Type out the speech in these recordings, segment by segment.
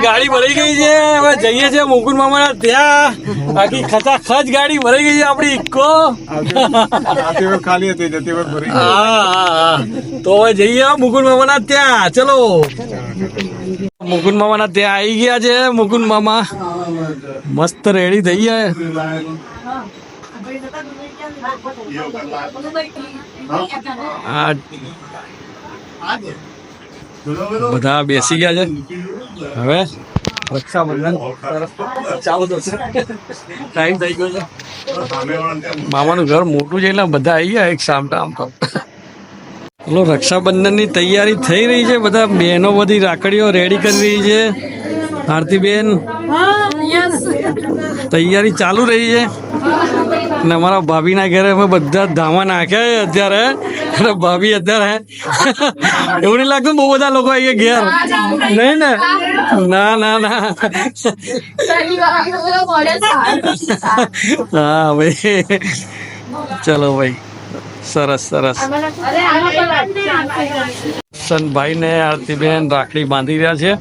ગાડી ભરાઈ ગઈ છે, હવે જઈએ છીએ મુકુંદ મામા ત્યાં. આખી ખચાખચ ગાડી ભરાઈ ગઈ છે આપડી ઇકો. ખાલી હતી તો હવે જઈએ મુકુંદ મામા ત્યાં. ચલો મુકુંદ મામા ત્યાં આવી ગયા છે. મુકુંદ મામા મસ્ત રેડી થઈ ગયા. બધા બેસી ગયા છે. હવે રક્ષાબંધન ચાલુ થશે. ટાઈમ થઈ ગયો છે. મામાનું ઘર મોટું છે એટલે બધા આવી ગયા એક સામટા આમ તો. ચલો રક્ષાબંધન ની તૈયારી થઈ રહી છે. બધા બહેનો બધી રાખડીઓ રેડી કરી રહી છે. આરતીબેન તૈયારી ચાલુ રહી છે. અને અમારા ભાભીના ઘરે અમે બધા ધામા નાખ્યા અત્યારે. અને ભાભી અત્યારે એવું નહીં લાગતું બહુ બધા લોકો આવી ઘેર નહીં ને? ના ના ના હા ભાઈ ચલો ભાઈ સરસ સરસ. સનભાઈ ને આરતીબેન રાખડી બાંધી રહ્યા છે.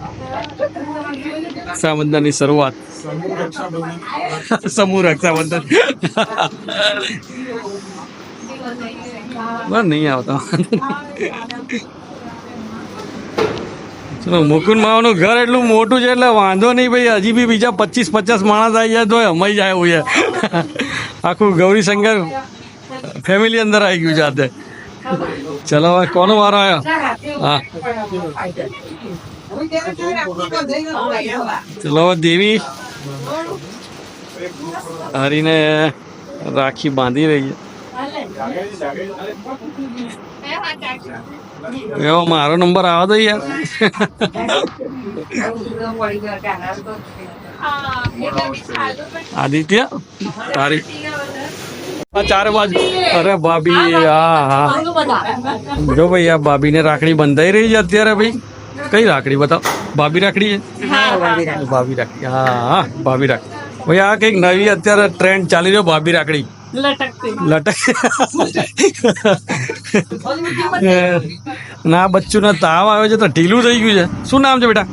રક્ષાબંધન ની શરૂઆત. સમૂહ રક્ષાબંધન બસ નહીં આવતા. ચલો મુકુંદ મામાનું ઘર એટલું મોટું છે એટલે વાંધો નહીં ભાઈ. હજી બી બીજા 25-50 માણસ આવી જાય તો અમાઈ જાય એવું છે. આખું ગૌરીશંકર ફેમિલી અંદર આવી ગયું જાતે. ચલો હવે કોનો વારો આવ્યો? હા ચલો દેવી હરીને રાખી બાંધી રહી છે. એવો મારો નંબર આવે તો યાર. આદિત્ય તારી ચાર બાજુ. અરે ભાભી હા હા જો ભાઈ આ ભાભી ને રાખડી બંધાઈ રહી છે અત્યારે. ભાઈ કઈ રાખડી બતાવો? ભાભી રાખડી છે. ભાભી રાખડી હા હા ભાભી રાખડી. ભાઈ આ કઈક નવી અત્યારે ટ્રેન્ડ ચાલી રહ્યો ભાભી રાખડી. લટક ના બચ્ચું ને તાવ આવ્યો છે તો ઢીલું થઈ ગયું છે. શું નામ છે બેટા?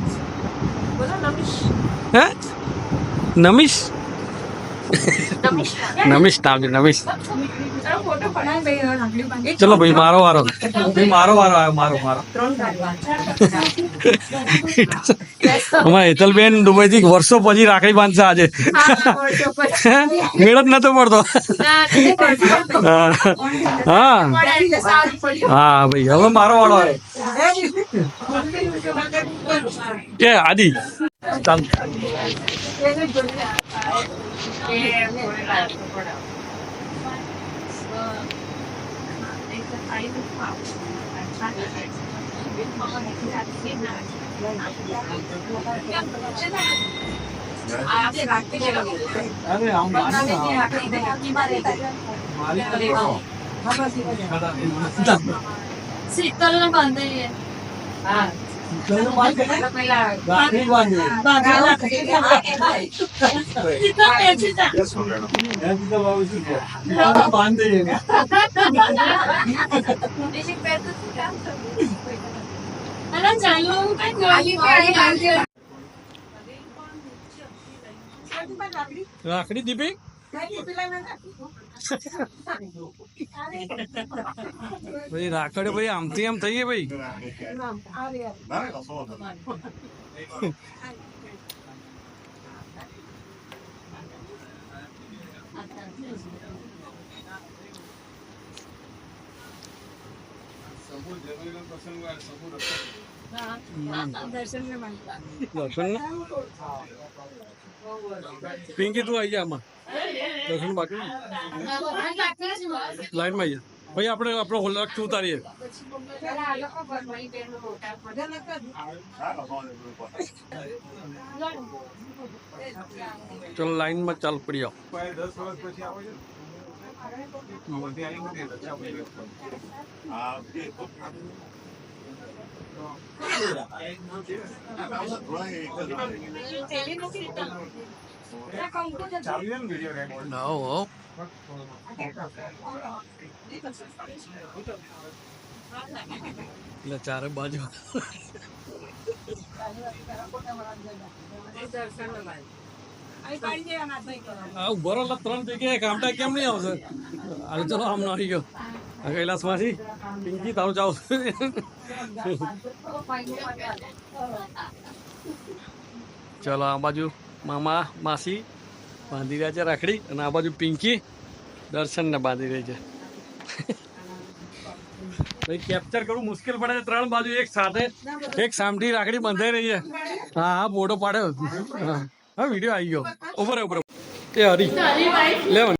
હે નમીશ? નમીશ નામ છે નમીશ. ચલો ભાઈ મારો વારો. મારો વારો આવ્યો. મારો અમારા હેતલબેન દુબઈ થી વર્ષો પછી રાખડી બાંધશે આજે. મેળ જ નતો પડતો. હા હા ભાઈ હવે મારો વાળો આવ્યો. કે આદિ ચાલ शीतल ने बांधे हाँ રાખડી દીપી ભાઈ રાખડે ભાઈ આમથી આમ થઈએ ભાઈ. दर्शन પિંકી તું આવી જા આમાં. દર્શન બાકી લાઈન માં આવી જા. ભાઈ આપણે આપણો લક્ષ ઉતારીએ. ચલો લાઈનમાં ચાલ પડી આવો. એટલે ચારે બાજુ ઉભો રહો. 3 જગ્યાએ કામટા કેમ નહીં આવશે? હાલ ચલો આમ આવી ગયો કૈલાસમાંથી. પિંકી તારું જાવ. ચલો આ બાજુ મામા માસી બાંધી રહ્યા છે રાખડી, અને આ બાજુ પિંકી દર્શનને બાંધી રહી છે. ભાઈ કેપ્ચર કરવું મુશ્કેલ પડે છે. 3 બાજુ એક સાથે એક સામટી રાખડી બંધાઈ રહી છે. હા હા મોટો પાડ્યો. હા વિડીયો આવી ગયો. ઉપર ઉપર એ હરી લેવન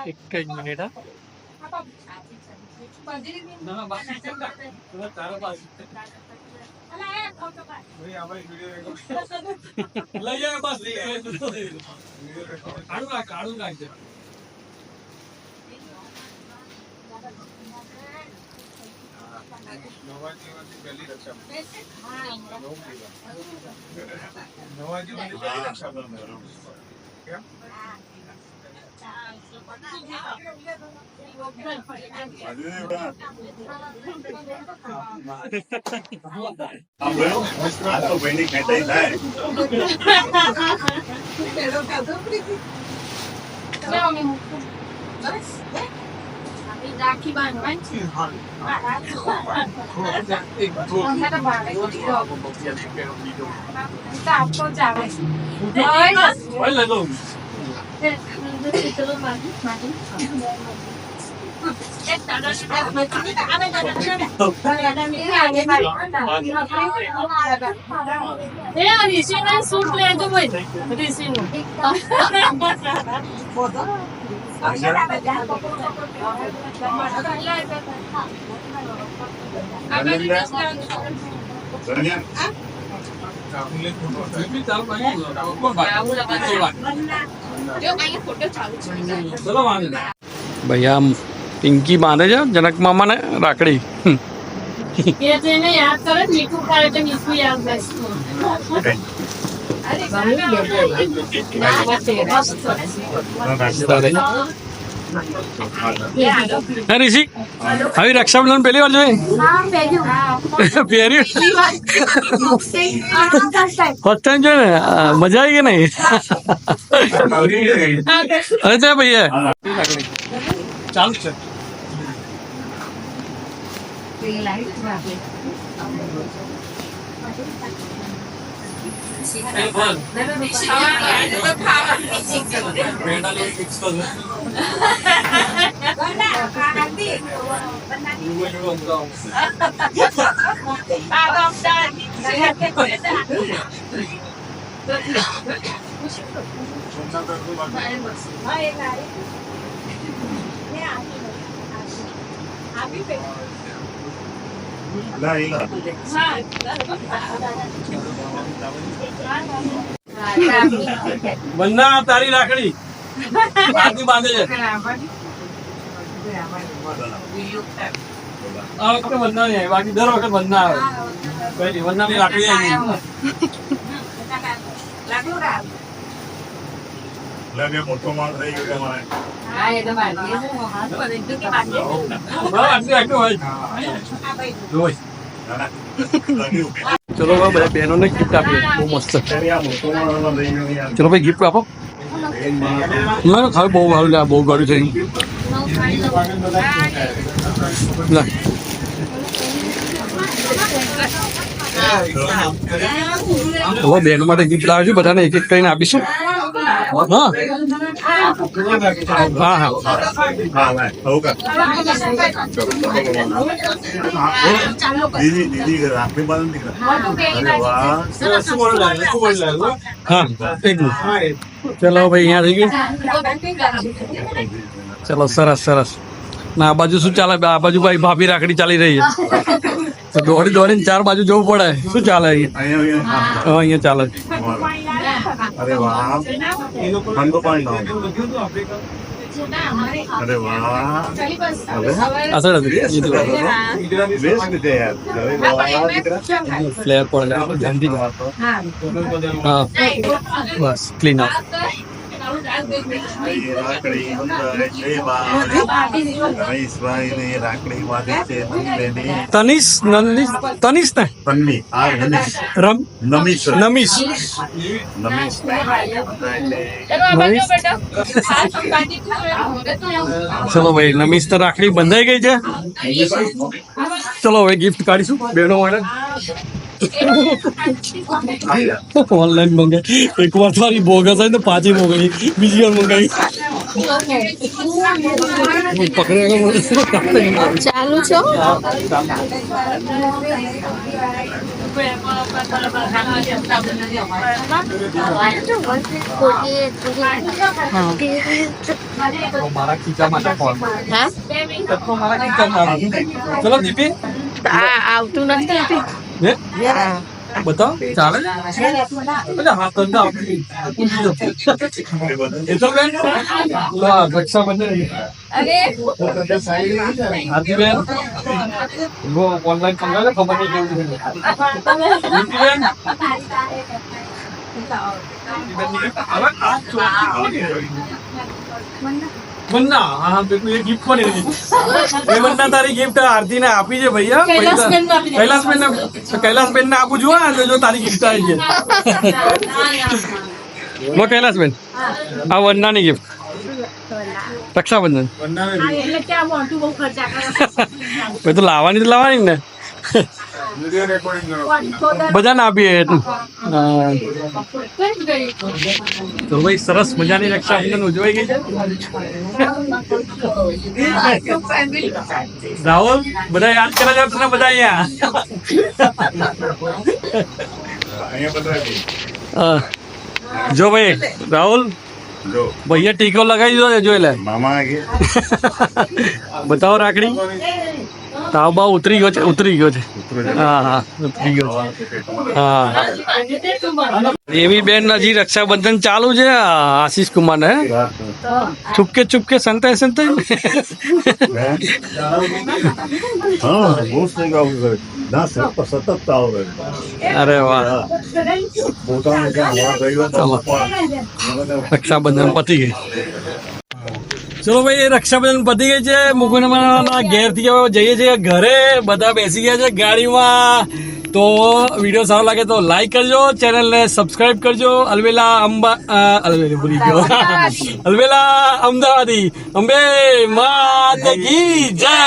એક જ મિનિટ. લઈ જાય બસ. કાળું રાખજે. રાખી બાંધવાની આપતો જ આવે. ઋષિને સૂટ લેજો ભાઈ. ઋષિનું ભાઈ આમ પિંકી બાંધે છે જનક મામાને રાખડી. એને યાદ કરે મીઠું ખાય તો મીઠું યાદ બેસતું. ઋષિ આવી રક્ષાબંધન પહેલી વાર જોઈ? પહેર્યું ફર્સ્ટ ટાઈમ જોઈ ને? મજા આવી કે નહીં? અરે ત્યાં ભાઈ ચાલુ છે. વંદના તારી રાખડી આરતી બાંધે છે. આ વખતે વંદના નહીં આવી, બાકી દર વખત વંદના આવે. વંદનાની રાખડી આવી. મોટો માલ થઈ ગયો તમારે. ચલો બધા બહેનોને ગિફ્ટ આપીએ. બહુ મસ્ત. ચલો ભાઈ ગિફ્ટ આપો. ના ખાવ બહુ સારું લે. બહુ ગાડું થઈ હવે બહેનો માટે ગિફ્ટ લાવે છું. બધાને એક એક કરીને આપીશું. હા હા હા હા ભાઈ આવું કર દીદી રાખડી બાંધો દીકરા અરે વાહ હા એક મિનિટ ચલો ભાઈ અહીંયા થઈ ગયું ચલો સરસ સરસ ના આ બાજુ શું ચાલે આ બાજુ ભાઈ ભાભી રાખડી ચાલી રહી છે તો દોડી દોડીને ચાર બાજુ જવું પડે શું ચાલે અહીંયા હા અહીંયા ચાલે અરે વાહ ઠંડુ પાણી લાવો અરે વાહ અસર હતી બેસ્ટ રીતે યાર અરે વાહ દીકરા ફ્લેર પડે હા બસ ક્લીન અપ રાખડી બંધાય છે રમેશભાઈને રાખડી વાગે છે બંનેની તનિષ નનિષ તનિષ ને પન્ની આ નમીશ રમ નમીશ નમીશ નમીશ ચલો ભાઈ નમીશ તો રાખડી બંધાઈ ગઈ છે ચલો હવે ગિફ્ટ કાઢીશું બહેનો માટે ઓનલાઈન મંગાઈ એક વાર મારી બોગસ આવી ને પાછી મોકલી બીજી વાર મંગાવી ચાલુ છો મારા ખીચામાં હા મારા ખીચામાં ચલો દીપી આવતું નથી હે બતાવો ચાલે અરે હા તો ના એ તો બેન રક્ષાબંધન આરતી બેન वो ऑनलाइन मंगा ले खबर नहीं केવું બન્ના હા બેન એ ગિફ્ટ પણ એ બન્ના તારી ગિફ્ટ આરતી ને આપી છે ભૈયા કૈલાસબેન ને આપું છું હા જો તારી ગિફ્ટ આવી છે લો કૈલાસબેન આ વન્નાની ગિફ્ટ રક્ષાબંધન ભાઈ તો લાવવાની ને બધાને આપીએ એટલું તો ભાઈ સરસ મજાની રક્ષાબંધન ઉજવાઈ ગઈ છે રાહુલ બધા યાદ કરે છે તને બધા અહીંયા બધા અહીંયા જો ભાઈ રાહુલ જો ભૈયા ટીકો લગાવી દો જોઈ લે મામા આગે બતાવો રાખડી તાવ બાવ ઉતરી ગયો છે હા હા ઉતરી ગયો હા એવી બેન હજી રક્ષાબંધન ચાલુ છે આશીષ કુમાર ને ચુપકે સંતાય હા બહુ સ્નેહ આવું ના સતત આવો અરે વાહ પોતાને ક્યાં રક્ષાબંધન પતી ગઈ ચલો ભાઈ રક્ષાબંધન પતી ગઈ છે મુકુંદમાના ઘેરથી હવે જઈએ છીએ ઘરે બધા બેસી ગયા છે ગાડીમાં તો વિડીયો સારો લાગે તો લાઈક કરજો ચેનલને સબસ્ક્રાઇબ કરજો અલવેલા ભૂલી ગયો અલવેલા અમદાવાદી અંબે માત કી જય